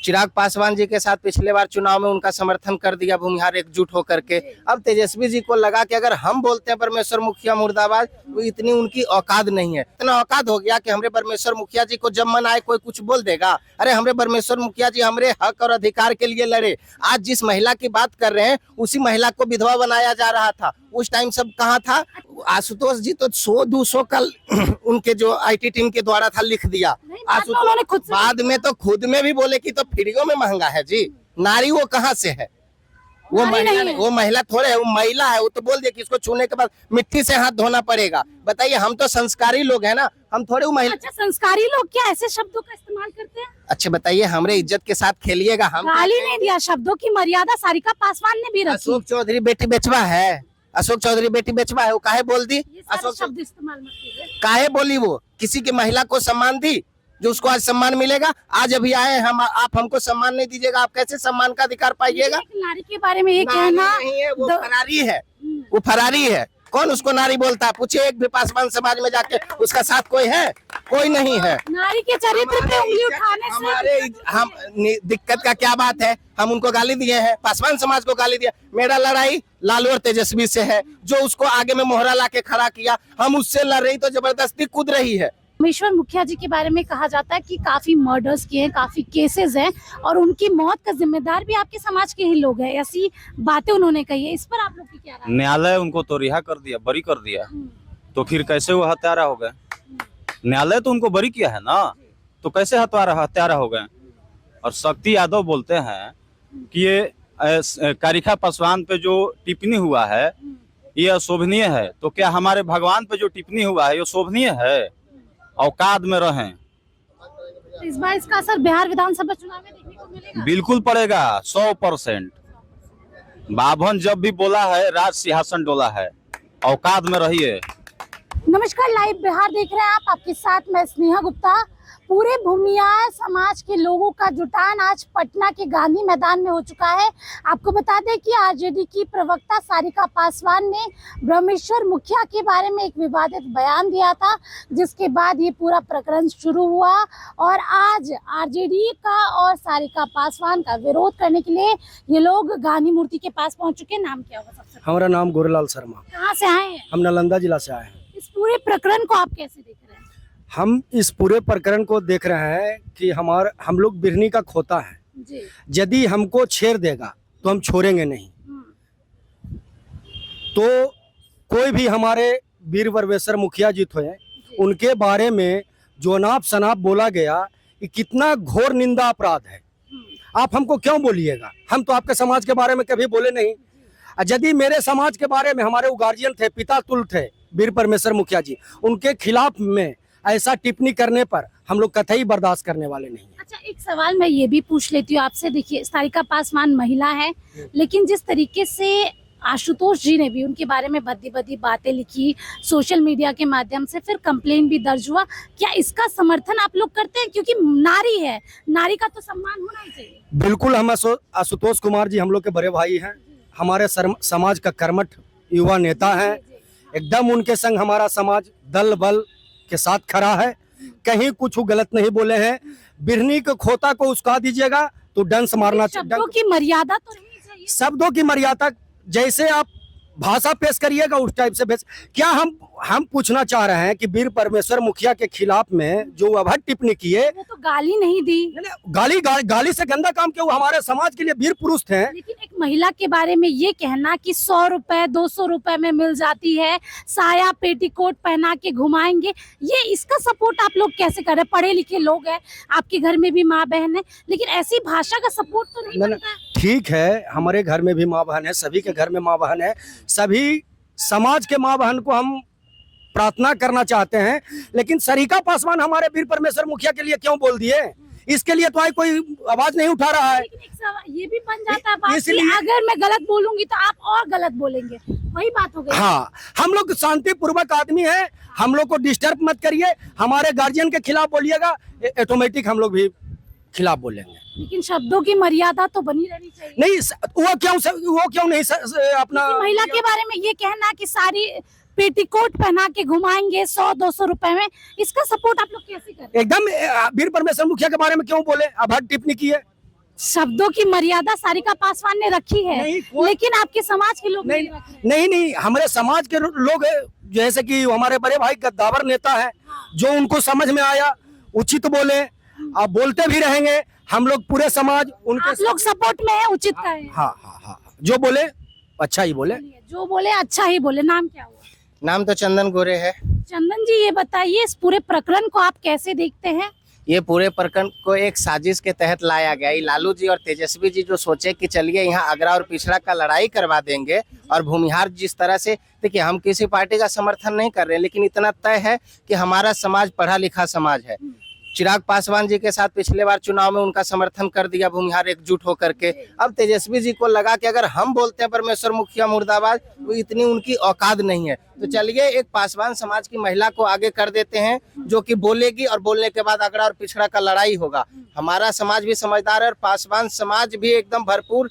चिराग पासवान जी के साथ पिछले बार चुनाव में उनका समर्थन कर दिया भूमिहार एकजुट होकर के। अब तेजस्वी जी को लगा कि अगर हम बोलते हैं परमेश्वर मुखिया मुर्दाबाद, तो इतनी उनकी औकात नहीं है। इतना औकात हो गया कि हमरे परमेश्वर मुखिया जी को जब मन आए कोई कुछ बोल देगा। अरे हमरे परमेश्वर मुखिया जी हमरे हक और अधिकार के लिए लड़े। आज जिस महिला की बात कर रहे हैं उसी महिला को विधवा बनाया जा रहा था। उस टाइम सब कहाँ था? आशुतोष जी तो 100-200 कल उनके जो IT टीम के द्वारा था लिख दिया। आशुतोष बाद में तो खुद में भी बोले कि तो फ्रीओ में महंगा है जी। नारी वो कहाँ से है? वो महिला थोड़े है, वो महिला है। वो तो बोल दिया कि इसको छूने के बाद मिट्टी से हाथ धोना पड़ेगा। बताइए, हम तो संस्कारी लोग हैं ना, हम थोड़े वो महिला। अच्छा, संस्कारी लोग क्या ऐसे शब्दों का इस्तेमाल करते हैं? अच्छा बताइए, हमरे इज्जत के साथ खेलिएगा। हम गाली नहीं दिया, शब्दों की मर्यादा सारिका पासवान ने भी रखी। अशोक चौधरी बेटी बेचवा है, अशोक चौधरी बेटी बेचवा है। वो काहे बोल दी? अशोक शब्द इस्तेमाल मत कीजिए। काहे बोली? वो किसी की महिला को सम्मान दी जो उसको आज सम्मान मिलेगा? आज अभी आए हम, आप हमको सम्मान नहीं दीजिएगा, आप कैसे सम्मान का अधिकार पाइएगा? नारी के बारे में ये कहना नहीं है, वो फरारी है, वो फरारी है। कौन उसको नारी बोलता है? पूछिए एक भी पासवान समाज में जाके, उसका साथ कोई है? कोई नहीं है। नारी के चरित्र पे उंगली उठाने से हमारे हम दिक्कत का क्या बात है? हम उनको गाली दिए हैं, पासवान समाज को गाली दिया। मेरा लड़ाई लालू और तेजस्वी से है, जो उसको आगे में मोहरा ला के खड़ा किया। हम उससे लड़ रही तो जबरदस्ती कूद रही है। परमेश्वर मुखिया जी के बारे में कहा जाता है कि काफी मर्डर्स किए हैं, काफी केसेस हैं और उनकी मौत का जिम्मेदार भी आपके समाज के ही लोग हैं। ऐसी बातें उन्होंने कही है, इस पर आप लोग की क्या राय है? न्यायालय उनको तो रिहा कर दिया, बरी कर दिया, तो फिर कैसे वो हत्यारा हो गए? न्यायालय तो उनको बरी किया है ना, तो कैसे हत्यारा हो गए? और शक्ति यादव बोलते हैं कि ये कारिका पासवान पे जो टिप्पणी हुआ है ये अशोभनीय है। तो क्या हमारे भगवान पे जो टिप्पणी हुआ है ये शोभनीय है? औकात में रहें। इस बार इसका असर बिहार विधानसभा चुनाव में देखने को मिलेगा? बिल्कुल पड़ेगा, 100%। बाभन जब भी बोला है राज सिंहासन डोला है। औकात में रहिए। नमस्कार, लाइव बिहार देख रहे हैं आप, आपके साथ मैं स्नेहा गुप्ता। पूरे भूमिहार समाज के लोगों का जुटान आज पटना के गांधी मैदान में हो चुका है। आपको बता दें कि आरजेडी की प्रवक्ता सारिका पासवान ने ब्रह्मेश्वर मुखिया के बारे में एक विवादित बयान दिया था, जिसके बाद ये पूरा प्रकरण शुरू हुआ और आज आरजेडी का और सारिका पासवान का विरोध करने के लिए ये लोग गांधी मूर्ति के पास पहुंच चुके हैं। नाम क्या होगा सबसे? हमारा नाम गोरेलाल शर्मा। कहाँ से आए हैं? हम नालंदा जिला से आए हैं। इस पूरे प्रकरण को आप कैसे देख रहे हैं? हम इस पूरे प्रकरण को देख रहे हैं कि हम लोग बिरनी का खोता है जी। यदि हमको छेड़ देगा तो हम छोड़ेंगे नहीं। तो कोई भी हमारे वीर परमेश्वर मुखिया जी थे, उनके बारे में जो नाप शनाप बोला गया, ये कितना घोर निंदा अपराध है। आप हमको क्यों बोलिएगा? हम तो आपके समाज के बारे में कभी बोले नहीं। यदि मेरे समाज के बारे में, हमारे गार्जियन थे, पिता तुल थे वीर परमेश्वर मुखिया जी, उनके खिलाफ में ऐसा टिप्पणी करने पर हम लोग कतई बर्दाश्त करने वाले नहीं हैं। अच्छा, एक सवाल मैं ये भी पूछ लेती हूँ आपसे। देखिए, सारिका पासवान महिला है, लेकिन जिस तरीके से आशुतोष जी ने भी उनके बारे में भद्दी भद्दी बातें लिखी सोशल मीडिया के माध्यम से, फिर कंप्लेन भी दर्ज हुआ, क्या इसका समर्थन आप लोग करते हैं? क्योंकि नारी है, नारी का तो सम्मान होना ही चाहिए। बिल्कुल, हम आशुतोष कुमार जी हम लोग के बड़े भाई हैं, हमारे समाज का कर्मठ युवा नेता हैं। एकदम उनके संग हमारा समाज दल बल के साथ खड़ा है। कहीं कुछ गलत नहीं बोले हैं। बिरनी के खोता को उस्का दीजिएगा तो डंस मारना चाहिए। शब्दों की मर्यादा तो रहनी चाहिए। शब्दों की मर्यादा, जैसे आप भाषा पेश करिएगा उस टाइप से पेश। क्या हम पूछना चाह रहे हैं कि वीर परमेश्वर मुखिया के खिलाफ में जो अभद्र टिप्पणी किए, वो तो गाली नहीं दी। गाली से गंदा काम किया। वो हमारे समाज के लिए वीर पुरुष थे। लेकिन एक महिला के बारे में ये कहना कि 100 रुपए 200 रुपए में मिल जाती है, साया पेटीकोट पहना के घुमाएंगे, ये इसका सपोर्ट आप लोग कैसे कर रहे हैं? पढ़े लिखे लोग हैं, आपके घर में भी माँ बहन है, लेकिन ऐसी भाषा का सपोर्ट तो नहीं बनता है। ठीक है, हमारे घर में भी माँ बहन है, सभी के घर में माँ बहन है, सभी समाज के माँ बहन को हम प्रार्थना करना चाहते हैं। लेकिन सारिका पासवान हमारे वीर परमेश्वर मुखिया के लिए क्यों बोल दिए? इसके लिए तो कोई आवाज नहीं उठा रहा है। लेकिन एक सवाल ये भी बन जाता है बात कि अगर मैं गलत बोलूंगी तो आप और गलत बोलेंगे, वही बात हो गई। हाँ, हम लोग शांतिपूर्वक आदमी है, हम लोग को डिस्टर्ब मत करिए। हमारे गार्जियन के खिलाफ बोलिएगा, ऑटोमेटिक हम लोग भी खिलाफ बोलेंगे। लेकिन शब्दों की मर्यादा तो बनी रहनी चाहिए। नहीं, वो क्यों नहीं अपना महिला के बारे में ये कहना कि सारी पेटीकोट पहना के घुमाएंगे 100-200 रुपए में, इसका सपोर्ट आप लोग कैसे करें? एकदम वीर परमेश्वर मुखिया के बारे में क्यों बोले? अभद्र टिप्पणी की है। शब्दों की मर्यादा सारिका पासवान ने रखी है, नहीं, कोई- लेकिन आपके समाज के लोग नहीं रख रहे। नहीं नहीं, हमारे समाज के लोग जैसे कि हमारे बड़े भाई गद्दावर नेता है, जो उनको समझ में आया उचित बोले, अब बोलते भी रहेंगे। हम लोग पूरे समाज आप उनके लोग सपोर्ट में है, उचित का है। हाँ हाँ हाँ, जो बोले अच्छा ही बोले। जो बोले अच्छा ही बोले। नाम क्या हुआ? नाम तो चंदन गोरे है। चंदन जी, ये बताइए इस पूरे प्रकरण को आप कैसे देखते हैं? ये पूरे प्रकरण को एक साजिश के तहत लाया गया। ये लालू जी और तेजस्वी जी जो सोचे कि चलिए यहाँ अगरा और पिछड़ा का लड़ाई करवा देंगे, और भूमिहार जिस तरह से, देखिए हम किसी पार्टी का समर्थन नहीं कर रहे हैं, लेकिन इतना तय है कि हमारा समाज पढ़ा लिखा समाज है। चिराग पासवान जी के साथ पिछले बार चुनाव में उनका समर्थन कर दिया भूमिहार एकजुट होकर के। अब तेजस्वी जी को लगा कि अगर हम बोलते हैं परमेश्वर मुखिया मुर्दाबाद, तो इतनी उनकी औकात नहीं है, तो चलिए एक पासवान समाज की महिला को आगे कर देते हैं, जो कि बोलेगी और बोलने के बाद अगड़ा और पिछड़ा का लड़ाई होगा। हमारा समाज भी समझदार है और पासवान समाज भी एकदम भरपूर,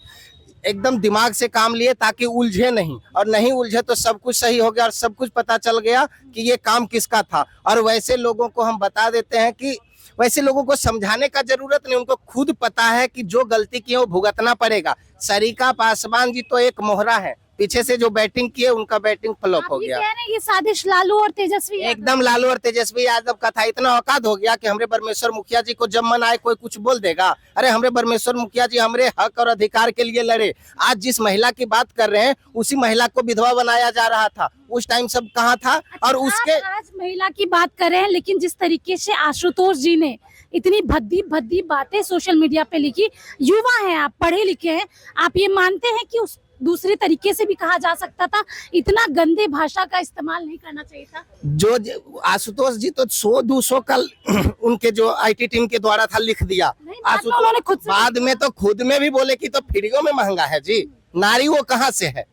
एकदम दिमाग से काम लिए ताकि उलझे नहीं, और नहीं उलझे तो सब कुछ सही हो गया और सब कुछ पता चल गया कि ये काम किसका था। और वैसे लोगों को हम बता देते हैं कि वैसे लोगों को समझाने का जरूरत नहीं, उनको खुद पता है कि जो गलती की है वो भुगतना पड़ेगा। सारिका पासवान जी तो एक मोहरा है, पीछे से जो बैटिंग की है उनका बैटिंग फ्लॉप हो आप ये गया। कह रहे हैं ये साजिश लालू और तेजस्वी यादव? एकदम लालू और तेजस्वी यादव का था। इतना औकात हो गया कि हमरे परमेश्वर मुखिया जी को जब मन आए कोई कुछ बोल देगा। अरे हमरे परमेश्वर मुखिया जी हमरे हक और अधिकार के लिए लड़े। आज जिस महिला की बात कर रहे हैं उसी महिला को विधवा बनाया जा रहा था, उस टाइम सब कहाँ था? और उसके आप आज महिला की बात कर रहे हैं, लेकिन जिस तरीके से आशुतोष जी ने इतनी भद्दी भद्दी बातें सोशल मीडिया पे लिखी, युवा हैं आप, पढ़े लिखे हैं, आप ये मानते हैं कि उस दूसरे तरीके से भी कहा जा सकता था? इतना गंदे भाषा का इस्तेमाल नहीं करना चाहिए था। जो आशुतोष जी तो 100-200 कल उनके जो आईटी टीम के द्वारा था लिख दिया। नहीं, बाद में उन्होंने खुद से- बाद में तो खुद में भी बोले कि तो फ्रीओ में महंगा है जी। नारी वो कहाँ से है?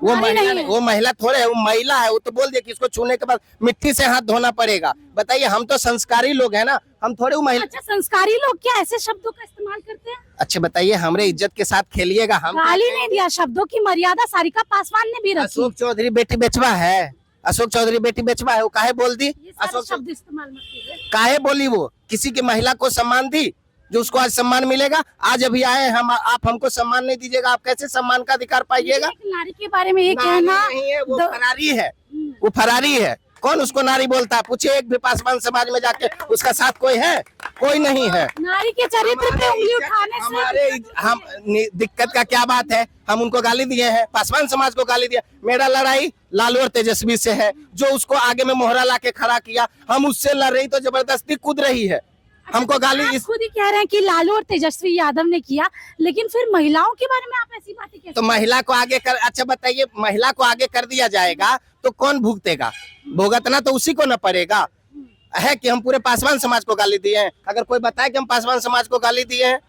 वो नारी महिला नहीं नहीं, है। वो महिला थोड़े है, वो महिला है। वो तो बोल दिया कि इसको छूने के बाद मिट्टी से हाथ धोना पड़ेगा। बताइए, हम तो संस्कारी लोग हैं ना, हम थोड़े वो महिला। अच्छा, संस्कारी लोग क्या ऐसे शब्दों का इस्तेमाल करते हैं? अच्छा बताइए, हमरे इज्जत के साथ खेलिएगा। हम गाली नहीं दिया, शब्दों की मर्यादा सारिका पासवान ने भी रखी। अशोक चौधरी बेटी बेचवा है, अशोक चौधरी बेटी बेचवा है, वो काहे बोल दी? ये सारे अशोक शब्द इस्तेमाल मत कीजिए। काहे बोली? वो किसी की महिला को सम्मान दी जो उसको आज सम्मान मिलेगा? आज अभी आए हम, आप हमको सम्मान नहीं दीजिएगा, आप कैसे सम्मान का अधिकार पाइएगा? एक नारी के बारे में ये नारी कहना नहीं है, वो दो- फरारी है, वो फरारी है। कौन उसको नारी बोलता है? पूछिए एक भी पासवान समाज में जाके, उसका साथ कोई है? कोई नहीं है। नारी के चरित्र पे उंगली उठाने से हमारे हम दिक्कत का क्या बात है? हम उनको गाली दिए हैं, पासवान समाज को गाली दिया। मेरा लड़ाई लालू और तेजस्वी से है, जो उसको आगे में मोहरा ला के खड़ा किया। हम उससे लड़ रही तो जबरदस्ती कूद रही है, हमको गाली आप इस। खुद ही कह रहे हैं कि लालू और तेजस्वी यादव ने किया, लेकिन फिर महिलाओं के बारे में आप ऐसी बातें कैसे? तो महिला को आगे कर, अच्छा बताइए, महिला को आगे कर दिया जाएगा तो कौन भुगतेगा? भुगतना तो उसी को न पड़ेगा। है कि हम पूरे पासवान समाज को गाली दिए हैं? अगर कोई बताए कि हम पासवान समाज को गाली दिए हैं।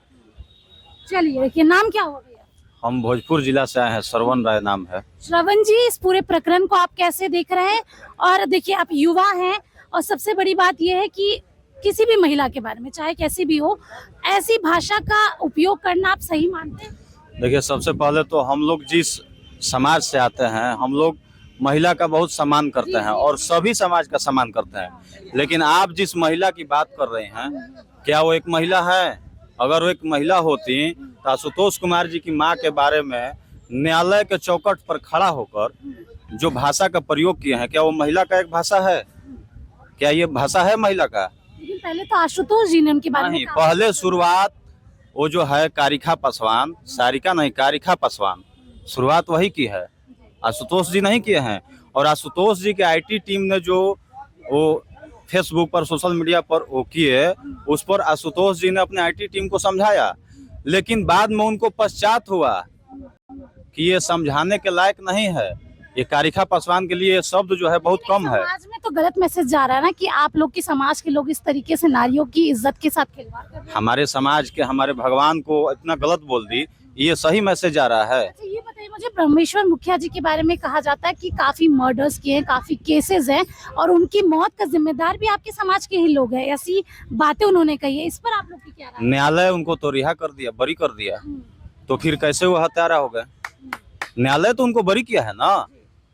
चलिए, देखिए नाम क्या हुआ भैया? हम भोजपुर जिला से आए हैं, श्रवण राय नाम है। श्रवण जी, इस पूरे प्रकरण को आप कैसे देख रहे हैं? और देखिए, आप युवा हैं, और सबसे बड़ी बात यह है कि किसी भी महिला के बारे में, चाहे कैसी भी हो, ऐसी भाषा का उपयोग करना आप सही मानते हैं? देखिए, सबसे पहले तो हम लोग जिस समाज से आते हैं, हम लोग महिला का बहुत सम्मान करते हैं और सभी समाज का सम्मान करते हैं। लेकिन आप जिस महिला की बात कर रहे हैं, क्या वो एक महिला है? अगर वो एक महिला होती तो आशुतोष कुमार जी की मां के बारे में न्यायालय के चौखट पर खड़ा होकर जो भाषा का प्रयोग किए हैं, क्या वो महिला का एक भाषा है? क्या ये भाषा है महिला का? लेकिन पहले तो आशुतोष जी ने उनके बारे में नहीं, कहा। पहले शुरुआत वो जो है कारिका पासवान, सारिका नहीं, कारिका पासवान, शुरुआत वही की है, आशुतोष जी नहीं किए हैं। और आशुतोष जी के आईटी टीम ने जो वो फेसबुक पर, सोशल मीडिया पर वो किए, उस पर आशुतोष जी ने अपने आईटी टीम को समझाया, लेकिन बाद में उनको पश्चात हुआ कि ये समझाने के लायक नहीं है। ये कारिका पासवान के लिए ये शब्द जो है बहुत कम है। समाज में तो गलत मैसेज जा रहा है ना कि आप लोग की समाज के लोग इस तरीके से नारियों की इज्जत के साथ खिलवाड़ कर रहे हैं। हमारे समाज के, हमारे भगवान को इतना गलत बोल दी, ये सही मैसेज आ रहा है। अच्छा, ये बताइए मुझे, परमेश्वर मुखिया जी के बारे में कहा जाता है कि काफी मर्डर्स किए हैं, काफी केसेस हैं, और उनकी मौत का जिम्मेदार भी आपके समाज के ही लोग हैं, ऐसी बातें उन्होंने कही है। इस पर आप लोग की क्या राय है? न्यायालय उनको तो रिहा कर दिया, बरी कर दिया, तो फिर कैसे वो हत्यारा हो गए? न्यायालय तो उनको बरी किया है ना,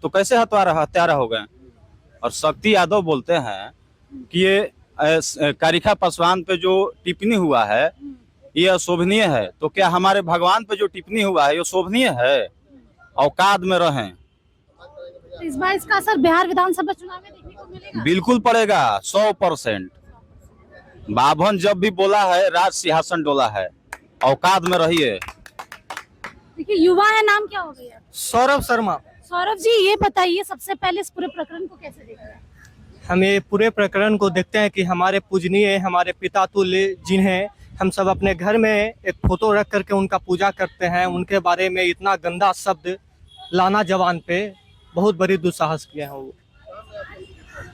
तो कैसे हत्यारा हो गए? और शक्ति यादव बोलते हैं कि ये कारिका पासवान पे जो टिप्पणी हुआ है, ये अशोभनीय है, तो क्या हमारे भगवान पे जो टिप्पणी हुआ है ये शोभनीय है? औकात में रहें। तो इस बार इसका असर बिहार विधानसभा चुनाव में देखने को मिलेगा? बिल्कुल पड़ेगा, 100%। बाभन जब भी बोला है राज सिंहासन डोला है। औकात में रहिए। देखिए युवा है, नाम क्या हो गया? सौरभ शर्मा। सौरभ जी, ये बताइए सबसे पहले इस पूरे प्रकरण को कैसे देख रहे हैं? हम ये पूरे प्रकरण को देखते हैं कि हमारे पूजनीय, हमारे पिता तुल्य जिन्हें हम सब अपने घर में एक फोटो रख करके उनका पूजा करते हैं, उनके बारे में इतना गंदा शब्द लाना जवान पे बहुत बड़ी दुस्साहस किए हैं वो।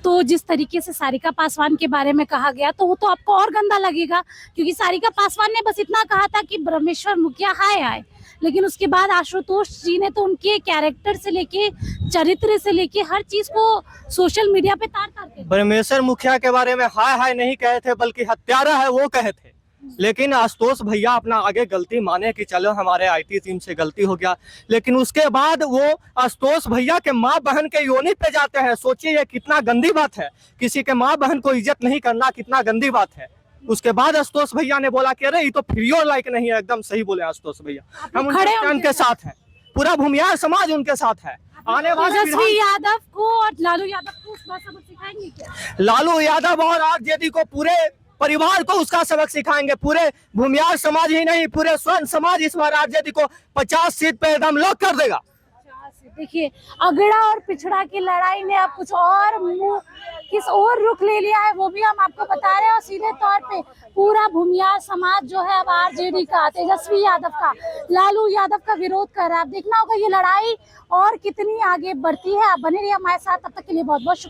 तो जिस तरीके से सारिका पासवान के बारे में कहा गया तो वो तो आपको और गंदा लगेगा, क्योंकि सारिका पासवान ने बस इतना कहा था कि ब्रह्मेश्वर मुखिया हाय हाय, लेकिन उसके बाद आशुतोष जी ने तो उनके कैरेक्टर से लेके, चरित्र से लेके हर चीज को सोशल मीडिया पे तार तार के। ब्रह्मेश्वर मुखिया के बारे में हाय हाय नहीं कहे थे, बल्कि हत्यारा है वो कहे थे। लेकिन आशुतोष भैया अपना आगे गलती माने कि चलो हमारे आईटी टीम से गलती हो गया, लेकिन उसके बाद वो आशुतोष भैया के माँ बहन के योनि पे जाते हैं। सोचिए ये कितना गंदी बात है, किसी के माँ बहन को इज्जत नहीं करना कितना गंदी बात है। उसके बाद आशुतोष भैया ने बोला कि अरे ये तो फ्री लायक नहीं है। एकदम सही बोले आशुतोष भैया, हम उनके साथ हैं, पूरा भूमिहार समाज उनके साथ है। आने वाले तेजस्वी यादव को और लालू यादव को उसका सबक सिखाएंगे क्या? लालू यादव और आरजेडी को, पूरे परिवार को उसका सबक सिखाएंगे। पूरे भूमिहार समाज ही नहीं, पूरे स्वर्ण समाज इस बार आरजेडी को 50 सीट पे एकदम लॉक कर देगा। देखिए अगड़ा और पिछड़ा की लड़ाई ने अब कुछ और किस और रुख ले लिया है वो भी हम आपको बता रहे हैं। और सीधे तौर पे पूरा भूमिहार समाज जो है अब आरजेडी का, तेजस्वी यादव का, लालू यादव का विरोध कर रहा है। अब देखना होगा ये लड़ाई और कितनी आगे बढ़ती है। आप बने रहिए हमारे साथ, तब तक के लिए बहुत बहुत शुक्रिया।